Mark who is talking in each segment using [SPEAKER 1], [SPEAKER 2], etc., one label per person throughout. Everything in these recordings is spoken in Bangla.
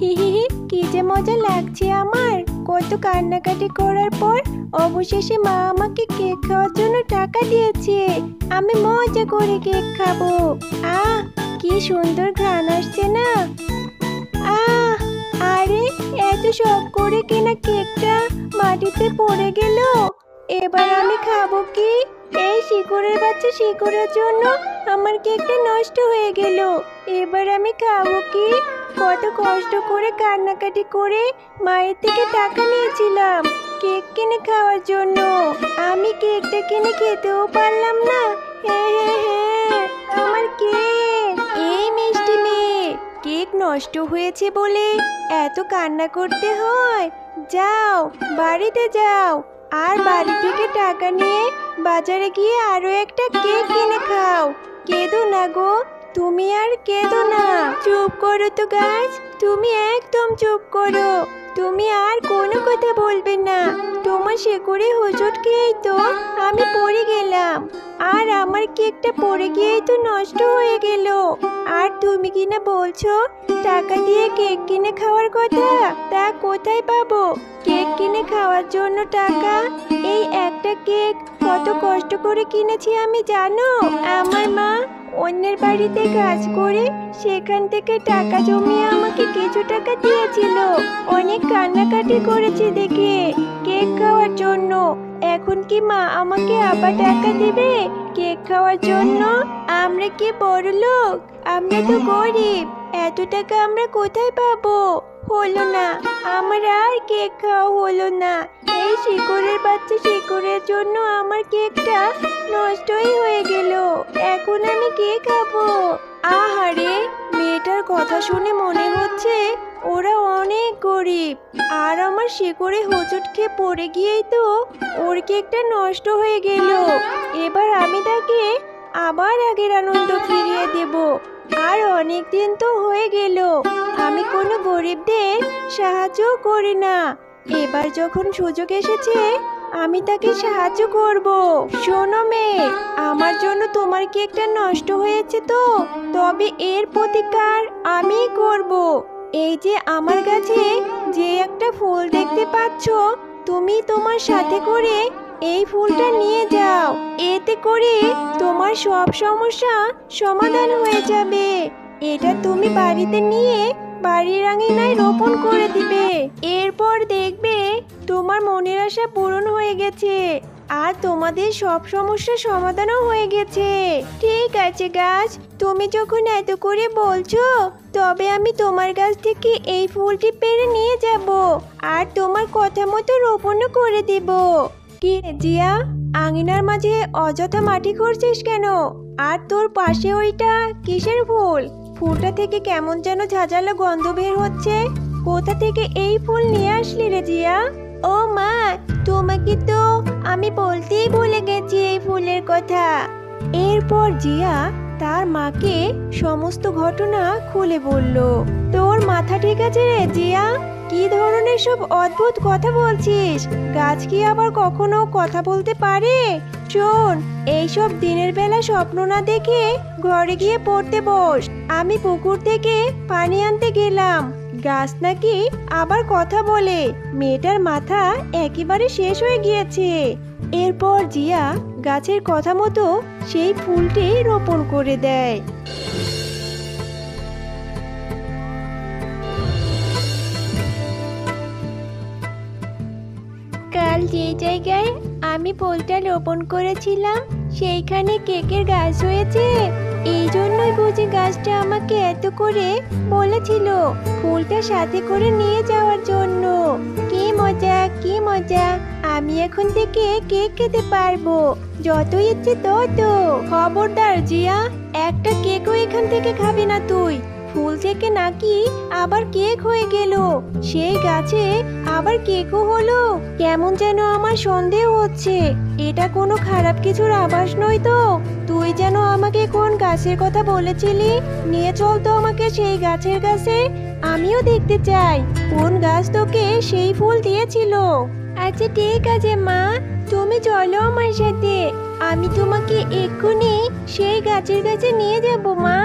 [SPEAKER 1] হি হি হি, কি যে মজা লাগছে আমার। কত কান্নাকাটি করার পর অবশেষে মা আমাকে কেক খাওয়ার জন্য টাকা দিয়েছে। আমি মজা করে কেক খাবো। আহ, কি সুন্দর ঘ্রাণ আসছে না। আহ, আরে এত শখ করে কেনা কেকটা মাটিতে পড়ে গেল। এবার আমি খাবো কি? এই শিকড়ের বাচ্চা শিকড়ের জন্য আমার কেকটা নষ্ট হয়ে গেল। এবার আমি খাবো কি? কত কষ্ট করে কান্নাকাটি করে মায়ের থেকে টাকা নিয়েছিলাম কেক কিনে খাওয়ার জন্য। আমি কেকটা কিনে খেতেও পারলাম না। হ্যাঁ হ্যাঁ হ্যাঁ, আমার কেক। এই মিষ্টি মেয়ে, কেক নষ্ট হয়েছে বলে এত কান্না করতে হয়? যাও, বাড়িতে যাও, আর বাড়ি থেকে টাকা নিয়ে বাজারে গিয়ে আরো একটা কেক কিনে খাও। কেঁদো না গো, তুমি আর কেঁদো না। চুপ করো তো গাছ, তুমি একদম চুপ করো। তুমি আর কোনো কথা বলবে না। তোমার শেকড়ে হোঁচট খেয়েই তো আমি পড়ে গেলাম, আর আমার কেকটা পড়ে গিয়েই তো নষ্ট হয়ে গেল। আর তুমি কিনা বলছো টাকা দিয়ে কেক কিনে খাওয়ার কথা? তা কোথায় পাবো কেক কিনে খাওয়ার জন্য টাকা? এই একটা কেক কত কষ্ট করে কিনেছি আমি জানো? আমার মা অন্যের বাড়িতে কাজ করে সেখান থেকে টাকা জমিয়ে আমাকে কিছু টাকা দিয়েছিল। অনেক কান্নাকাটি করেছি দেখে কেক খাওয়ার জন্য। এখন কি মা আমাকে আবার টাকা দিবে কেক খাওয়ার জন্য? আমরা কি বড় লোক? আমরা তো গরিব। এত টাকা আমরা কোথায় পাবো? হলো না, আমার আর কেক খাওয়া হলো না। এই শিকড়ের বাচ্চা শিকড়ের জন্য আমার কেকটা নষ্টই হয়ে গেল। এখন আমি কে খাবো? আহারে, মেয়েটার কথা শুনে মনে হচ্ছে ওরা অনেক গরিব। আর আমার শিকড়ে হোঁচট খেয়ে পড়ে গিয়েই তো ওর কেকটা নষ্ট হয়ে গেল। এবার আমি তাকে আবার আগের আনন্দ ফিরিয়ে দেব। আর অনেক দিন তো হয়ে গেল আমি কোনো গরিবদের সাহায্য করি না। এবার যখন সুযোগ এসেছে আমি তাকে সাহায্য করব। শোনো মেয়ে, আমার জন্য তোমার কেকটা নষ্ট হয়েছে তো, তবে এর প্রতিকার আমি করব। এই যে আমার কাছে যে একটা ফুল দেখতে পাচ্ছ, তুমি তোমার সাথে করে এই ফুলটা নিয়ে যাও। এতে করে তোমার সব সমস্যা সমাধান হয়ে যাবে। এটা তুমি বাড়িতে নিয়ে বাড়ির আঙিনায় রোপণ করে দিবে। এরপর দেখবে তোমার মনের আশা পূরণ হয়ে গেছে, আর তোমাদের সব সমস্যার সমাধানও হয়ে গেছে। ঠিক আছে গাছ, তুমি যখন এত করে বলছো, তবে আমি তোমার গাছ থেকে এই ফুলটি পেড়ে নিয়ে যাব, আর তোমার কথা মতো রোপণও করে দেব। কি রে জিয়া, আঙিনার মাঝে অযথা মাটি করছিস কেন? আর তোর পাশে ওইটা কিসের ফুল? ফুলটা থেকে কেমন যেন ঝাঁঝালো গন্ধ বের হচ্ছে। কোথা থেকে এই ফুল নিয়ে আসলি রে জিয়া? ও মা, তোমাকে তো আমি বলতেই ভুলে গেছি এই ফুলের কথা। এরপর জিয়া তার মাকে সমস্ত ঘটনা খুলে বলল। তোর মাথা ঠিক আছে রে জিয়া? কি ধরনের সব অদ্ভুত কথা বলছিস? গাছ কি আবার কখনো কথা বলতে পারে? শোন, এইসব দিনের বেলা স্বপ্ন না দেখে ঘরে গিয়ে পড়তে বস। আমি পুকুর থেকে পানি আনতে গেলাম, গাছ নাকি আবার কথা বলে। মেয়েটার মাথা একেবারে শেষ হয়ে গিয়েছে। এরপর জিয়া গাছের কথা মতো সেই ফুলটি রোপণ করে দেয়। কাল যে জায়গায় আমি ফুলটা রোপণ করেছিলাম সেইখানে কেকের গাছ হয়েছে। এই জন্যই বুঝি গাছটা আমাকে এত করে বলেছিল ফুলটা সাথে করে নিয়ে যাওয়ার জন্য। কি মজা, কি মজা! আমি এখন থেকে কেক খেতে পারবো, যত ইচ্ছে তত। খবরদার জিয়া, একটা কেকও এখান থেকে খাবি না তুই। ফুল থেকে নাকি আবার কেক হয়ে গেল, সেই গাছে আবার কেকও হলো। কেমন যেন আমার সন্দেহ হচ্ছে, এটা কোনো খারাপ কিছুর আভাস নয় তো? তুই যেন আমাকে কোন গাছের কথা বলেছিলি, নিয়ে চল তো আমাকে সেই গাছের কাছে। আমিও দেখতে চাই কোন গাছ তোকে সেই ফুল দিয়েছিল। আচ্ছা ঠিক আছে মা, তুমি চলো আমার সাথে, আমি তোমাকে এক্ষুনি সেই গাছের কাছে নিয়ে যাব মা।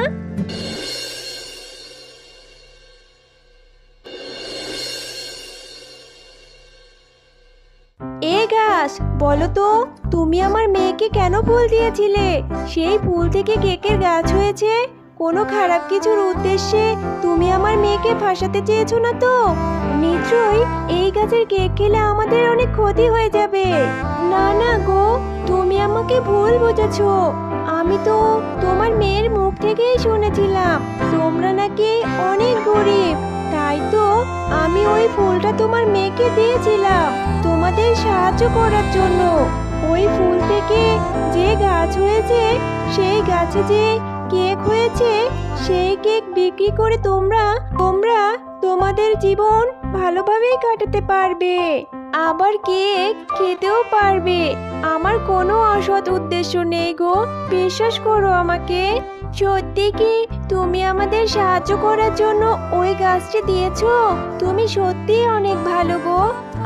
[SPEAKER 1] গাছ, বলো তো তুমি আমার মেয়েকে কেন ফুল দিয়েছিলে? সেই ফুল থেকে কেকের গাছ হয়েছে। কোনো খারাপ কিছুর উদ্দেশ্যে তুমি আমার মেয়েকে ফাঁসাতে চেয়েছো না তো? নিশ্চয়ই এই গাছের কেক খেলে আমাদের অনেক ক্ষতি হয়ে যাবে। না না গো, তুমি আমাকে ভুল বুঝেছো। আমি তো তোমার মেয়ের মুখ থেকেই শুনেছিলাম তোমরা নাকি অনেক গরিব, তাই তো আমি ওই ফুলটা তোমার মেয়েকে দিয়েছিলাম তোমাদের সাহায্য করার জন্য। ওই ফুল থেকে যে গাছ হয়েছে, সেই গাছে যে কেক হয়েছে, সেই কেক বিক্রি করে তোমরা তোমরা তোমাদের জীবন ভালোভাবেই কাটাতে পারবে, আবার কেক খেতেও পারবে। আমার কোনো অসৎ উদ্দেশ্য নেই গো, বিশ্বাস করো আমাকে। সত্যি কি তুমি আমাদের সাহায্য করার জন্য ওই গাছটি দিয়েছো? তুমি সত্যি অনেক ভালো গো।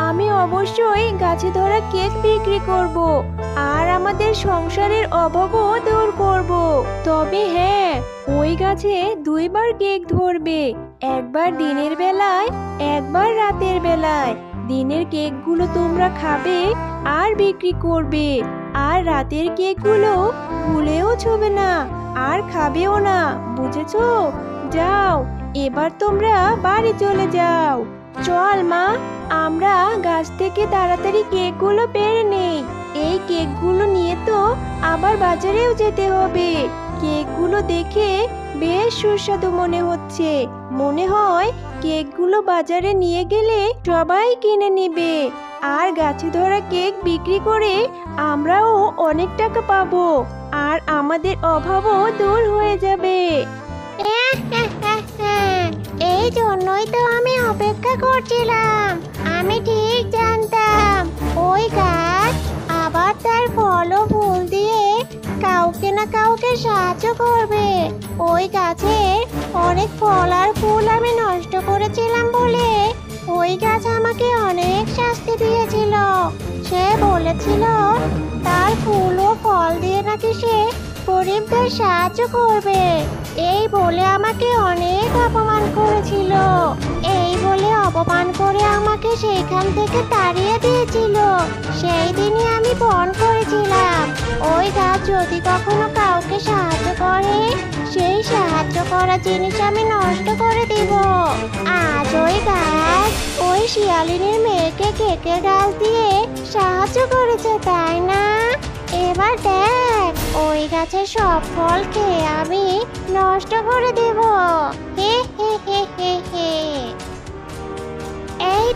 [SPEAKER 1] আমি অবশ্যই গাছে ধরা কেক বিক্রি করব আর আমাদের সংসারের অভাবও দূর করব। তবে হ্যাঁ, ওই গাছে দুইবার কেক ধরবে, একবার দিনের বেলায়, একবার রাতের বেলায়। দিনের কেকগুলো তোমরা খাবে আর বিক্রি করবে, আর রাতের কেকগুলো ভুলেও ছবে না আর খাবেও না, বুঝেছো? যাও, এবার তোমরা বাড়ি চলে যাও। চল মা, আমরা গাছ থেকে তাড়াতাড়ি কেকগুলো পেড়ে নেই। এই কেকগুলো নিয়ে তো আবার বাজারেও যেতে হবে। কেকগুলো দেখে বেশ সুস্বাদু মনে হচ্ছে। মনে হয় কেকগুলো বাজারে নিয়ে গেলে সবাই কিনে নেবে, আর গাছে ধরা কেক বিক্রি করে আমরাও অনেক টাকা পাবো, আর আমাদের অভাবও দূর হয়ে যাবে।
[SPEAKER 2] এই জন্যই তো আমি অপেক্ষা করছিলাম। আমি ঠিক জানতাম ওই গাছ আবার তার ফল ও ফুল দিয়ে কাউকে না কাউকে সাহায্য করবে। ওই গাছের অনেক ফল আর ফুল আমি নষ্ট করেছিলাম বলে ওই গাছ আমাকে অনেক শাস্তি দিয়েছিল। সে বলেছিল তার ফুল ও ফল দিয়ে নাকি সে গরিবদের সাহায্য করবে, এই বলে আমাকে অনেক অপমান করেছিল। এই বলে অপমান করে আমাকে সেইখান থেকে তাড়িয়ে দিয়েছিল। সেই দিনই আমি পণ করেছিলাম ওই গাছ যদি কখনো কাউকে সাহায্য করে, সেই সাহায্য করা জিনিস আমি নষ্ট করে দিব। আজ ওই গাছ ওই শিয়ালিনীর মেয়েকে কেকের গাছ দিয়ে সাহায্য করেছে, তাই না? এবার দেখ, ওই গাছের সব ফল খেয়ে আমি নষ্ট করে দেব। হে হে হে হে হে। এই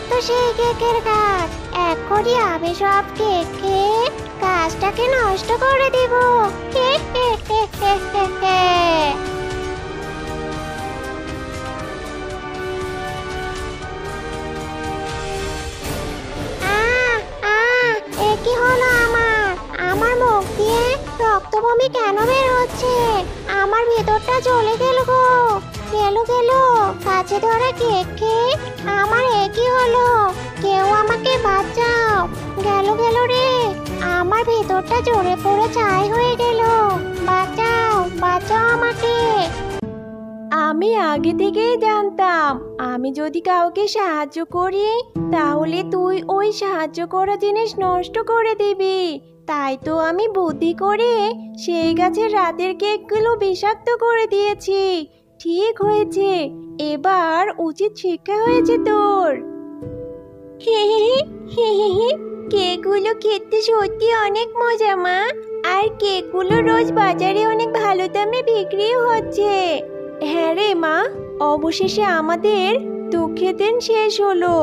[SPEAKER 2] তো সেই কেকের গাছ। এখনই আমি সব কেক খেয়ে গাছটাকে নষ্ট করে দেব। হে হে হে হে হে হে। কি হলো আমার মুখ দিয়ে রক্ত বমি কেন বের হচ্ছে? আমার ভেতরটা জ্বলে গেল গো, গেল কাছে ধরা কেক খেয়ে আমার একই হলো। কেউ আমাকে বাঁচাও, গেল রে, আমার ভেতরটা জ্বলে পড়ে ছাই হয়ে গেল। বাঁচাও আমাকে।
[SPEAKER 1] আমি আগে থেকেই জানতাম আমি যদি কাউকে সাহায্য করি তাহলে তুই ওই সাহায্য করা জিনিস নষ্ট করে দিবি। তাই তো আমি বুদ্ধি করে সেই গাছের রাতের কেকগুলো বিষাক্ত করে দিয়েছি। ঠিক হয়েছে, এবার উচিত শিক্ষা হয়েছে তোর। কেকগুলো খেতে সত্যি অনেক মজা মা, আর কেকগুলো রোজ বাজারে অনেক ভালো দামে বিক্রিও হচ্ছে। হ্যাঁ রে মা, অবশেষে আমাদের দুঃখের দিন শেষ হলো।